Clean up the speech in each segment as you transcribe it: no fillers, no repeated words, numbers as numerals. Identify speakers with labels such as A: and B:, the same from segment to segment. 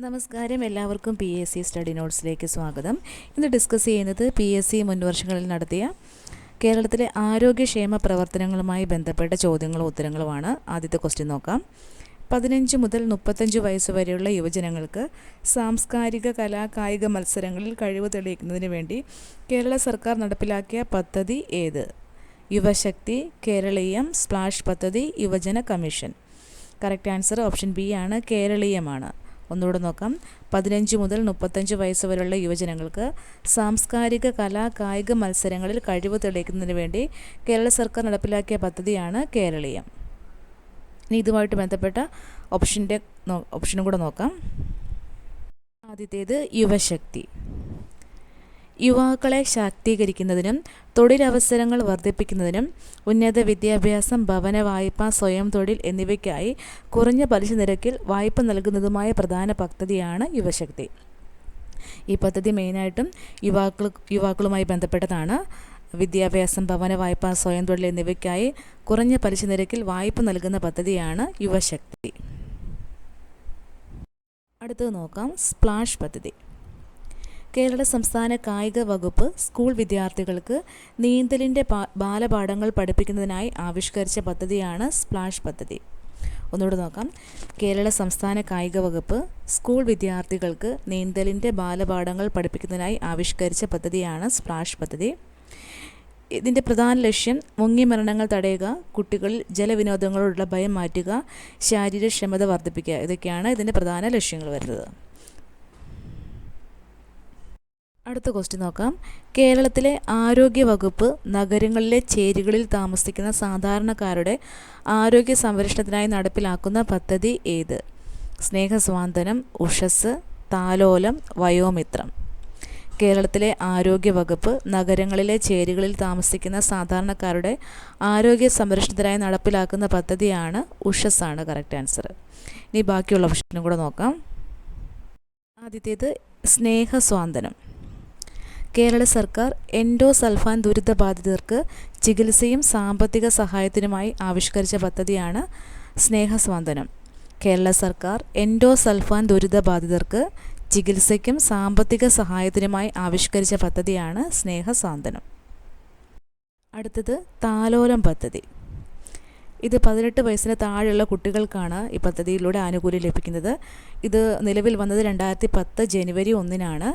A: നമസ്കാരം, എല്ലാവർക്കും PSC study നോട്ട്സിലേക്ക് സ്വാഗതം. ഇന്ന് ഡിസ്കസ് ചെയ്യുന്നത് PSC മുൻവർഷങ്ങളിൽ നടത്തിയ കേരളത്തിലെ ആരോഗ്യക്ഷേമ പ്രവർത്തനങ്ങളുമായി ബന്ധപ്പെട്ട ചോദ്യങ്ങളും ഉത്തരങ്ങളുമാണ്. ആദ്യത്തെ ക്വസ്റ്റ്യൻ നോക്കാം. 15 മുതൽ 35 വയസ്സ് വരെയുള്ള യുവജനങ്ങൾക്ക് സാംസ്കാരിക കായിക മത്സരങ്ങളിൽ കഴിവ് തെളിയിക്കുന്നതിന് വേണ്ടി കേരള സർക്കാർ നടപ്പിലാക്കിയ പദ്ധതി ഏത്? യുവശക്തി, കേരളീയം, സ്പ്ലാഷ് പദ്ധതി, യുവജന commission. Correct answer option B ആണ്, കേരളീയമാണ്. ഒന്നുകൂടെ നോക്കാം. 15 മുതൽ 35 വയസ്സ് വരെയുള്ള യുവജനങ്ങൾക്ക് സാംസ്കാരിക കായിക മത്സരങ്ങളിൽ കഴിവ് തെളിയിക്കുന്നതിന് വേണ്ടി കേരള സർക്കാർ നടപ്പിലാക്കിയ പദ്ധതിയാണ് കേരളീയം. ഇനി ഇതുമായിട്ട് ബന്ധപ്പെട്ട ഓപ്ഷനും കൂടെ നോക്കാം. ആദ്യത്തേത് യുവശക്തി. യുവാക്കളെ ശാക്തീകരിക്കുന്നതിനും തൊഴിലവസരങ്ങൾ വർദ്ധിപ്പിക്കുന്നതിനും ഉന്നത വിദ്യാഭ്യാസം, ഭവന വായ്പ, സ്വയം തൊഴിൽ എന്നിവയ്ക്കായി കുറഞ്ഞ പലിശ നിരക്കിൽ വായ്പ നൽകുന്നതുമായ പ്രധാന പദ്ധതിയാണ് യുവശക്തി. ഈ പദ്ധതി മെയിനായിട്ടും യുവാക്കളുമായി ബന്ധപ്പെട്ടതാണ്. വിദ്യാഭ്യാസം, ഭവന വായ്പ, സ്വയം തൊഴിൽ എന്നിവയ്ക്കായി കുറഞ്ഞ പലിശ നിരക്കിൽ വായ്പ നൽകുന്ന പദ്ധതിയാണ് യുവശക്തി. അടുത്തത് നോക്കാം. സ്പ്ലാഷ് പദ്ധതി. കേരള സംസ്ഥാന കായിക വകുപ്പ് സ്കൂൾ വിദ്യാർത്ഥികൾക്ക് നീന്തലിൻ്റെ ബാലപാഠങ്ങൾ പഠിപ്പിക്കുന്നതിനായി ആവിഷ്കരിച്ച പദ്ധതിയാണ് സ്പ്ലാഷ് പദ്ധതി. ഒന്നുകൂടെ നോക്കാം. കേരള സംസ്ഥാന കായിക വകുപ്പ് സ്കൂൾ വിദ്യാർത്ഥികൾക്ക് നീന്തലിൻ്റെ ബാലപാഠങ്ങൾ പഠിപ്പിക്കുന്നതിനായി ആവിഷ്കരിച്ച പദ്ധതിയാണ് സ്പ്ലാഷ് പദ്ധതി. ഇതിൻ്റെ പ്രധാന ലക്ഷ്യം മുങ്ങിമരണങ്ങൾ തടയുക, കുട്ടികളിൽ ജലവിനോദങ്ങളോടുള്ള ഭയം മാറ്റുക, ശാരീരക്ഷമത വർദ്ധിപ്പിക്കുക. ഇതൊക്കെയാണ് ഇതിൻ്റെ പ്രധാന ലക്ഷ്യങ്ങൾ വരുന്നത്. അടുത്ത ക്വസ്റ്റ്യൻ നോക്കാം. കേരളത്തിലെ ആരോഗ്യ വകുപ്പ് നഗരങ്ങളിലെ ചേരികളിൽ താമസിക്കുന്ന സാധാരണക്കാരുടെ ആരോഗ്യ സംരക്ഷണത്തിനായി നടപ്പിലാക്കുന്ന പദ്ധതി ഏത്? സ്നേഹസ്വാന്തനം, ഉഷസ്, താലോലം, വയോമിത്രം. കേരളത്തിലെ ആരോഗ്യ വകുപ്പ് നഗരങ്ങളിലെ ചേരികളിൽ താമസിക്കുന്ന സാധാരണക്കാരുടെ ആരോഗ്യ സംരക്ഷണത്തിനായി നടപ്പിലാക്കുന്ന പദ്ധതിയാണ് ഉഷസ് ആണ് കറക്റ്റ് ആൻസർ. ഇനി ബാക്കിയുള്ള ഓപ്ഷനും കൂടെ നോക്കാം. ആദ്യത്തേത് സ്നേഹസ്വാന്തനം. കേരള സർക്കാർ എൻഡോസൾഫാൻ ദുരിതബാധിതർക്ക് ചികിത്സയും സാമ്പത്തിക സഹായത്തിനുമായി ആവിഷ്കരിച്ച പദ്ധതിയാണ് സ്നേഹസ്വാന്തനം. കേരള സർക്കാർ എൻഡോസൾഫാൻ ദുരിതബാധിതർക്ക് ചികിത്സയ്ക്കും സാമ്പത്തിക സഹായത്തിനുമായി ആവിഷ്കരിച്ച പദ്ധതിയാണ് സ്നേഹസ്വാന്തനം. അടുത്തത് താലോലം പദ്ധതി. ഇത് 18 വയസ്സിന് താഴെയുള്ള കുട്ടികൾക്കാണ് ഈ പദ്ധതിയിലൂടെ ആനുകൂല്യം ലഭിക്കുന്നത്. ഇത് നിലവിൽ വന്നത് 2010 ജനുവരി 1-നാണ്.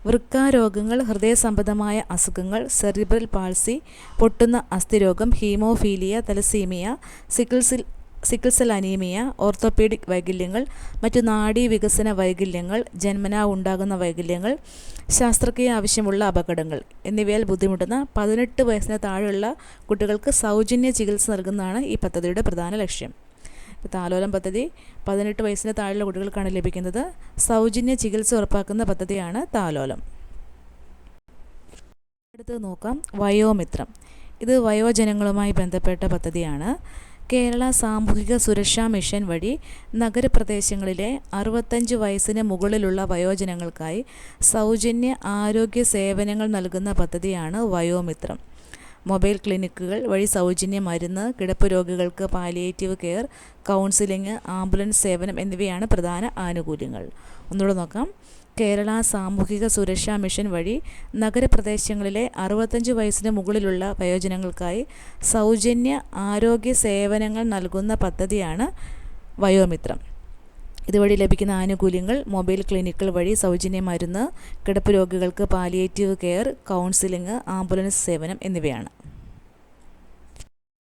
A: വൃക്കാരോഗങ്ങൾ, ഹൃദയ സംബന്ധമായ അസുഖങ്ങൾ, സെറിബ്രൽ പാൾസി, പൊട്ടുന്ന അസ്ഥിരോഗം, haemophilia, thalassaemia, sickle cell anaemia, orthopaedic വൈകല്യങ്ങൾ, മറ്റു നാഡീ വികസന വൈകല്യങ്ങൾ, ജന്മനാ ഉണ്ടാകുന്ന വൈകല്യങ്ങൾ, ശസ്ത്രക്രിയ ആവശ്യമുള്ള അപകടങ്ങൾ എന്നിവയാൽ ബുദ്ധിമുട്ടുന്ന 18 വയസ്സിന് താഴെയുള്ള കുട്ടികൾക്ക് സൗജന്യ ചികിത്സ നൽകുന്നതാണ് ഈ പദ്ധതിയുടെ പ്രധാന ലക്ഷ്യം. താലോലം പദ്ധതി 18 വയസ്സിന് താഴെയുള്ള കുട്ടികൾക്കാണ് ലഭിക്കുന്നത്. സൗജന്യ ചികിത്സ ഉറപ്പാക്കുന്ന പദ്ധതിയാണ് താലോലം. അടുത്തത് നോക്കാം. വയോമിത്രം. ഇത് വയോജനങ്ങളുമായി ബന്ധപ്പെട്ട പദ്ധതിയാണ്. കേരള സാമൂഹിക സുരക്ഷാ മിഷൻ വഴി നഗരപ്രദേശങ്ങളിലെ 65 വയസ്സിന് മുകളിലുള്ള വയോജനങ്ങൾക്കായി സൗജന്യ ആരോഗ്യ സേവനങ്ങൾ നൽകുന്ന പദ്ധതിയാണ് വയോമിത്രം. മൊബൈൽ ക്ലിനിക്കുകൾ വഴി സൗജന്യ മരുന്ന്, കിടപ്പ് രോഗികൾക്ക് പാലിയേറ്റീവ് കെയർ, കൗൺസിലിംഗ്, ആംബുലൻസ് സേവനം എന്നിവയാണ് പ്രധാന ആനുകൂല്യങ്ങൾ. ഒന്നുകൂടെ നോക്കാം. കേരള സാമൂഹിക സുരക്ഷാ മിഷൻ വഴി നഗരപ്രദേശങ്ങളിലെ 65 വയസ്സിന് മുകളിലുള്ള വയോജനങ്ങൾക്കായി സൗജന്യ ആരോഗ്യ സേവനങ്ങൾ നൽകുന്ന പദ്ധതിയാണ് വയോമിത്രം. ഇതുവഴി ലഭിക്കുന്ന ആനുകൂല്യങ്ങൾ മൊബൈൽ ക്ലിനിക്കുകൾ വഴി സൗജന്യ മരുന്ന്, കിടപ്പ് രോഗികൾക്ക് പാലിയേറ്റീവ് കെയർ, കൗൺസിലിംഗ്, ആംബുലൻസ് സേവനം എന്നിവയാണ്.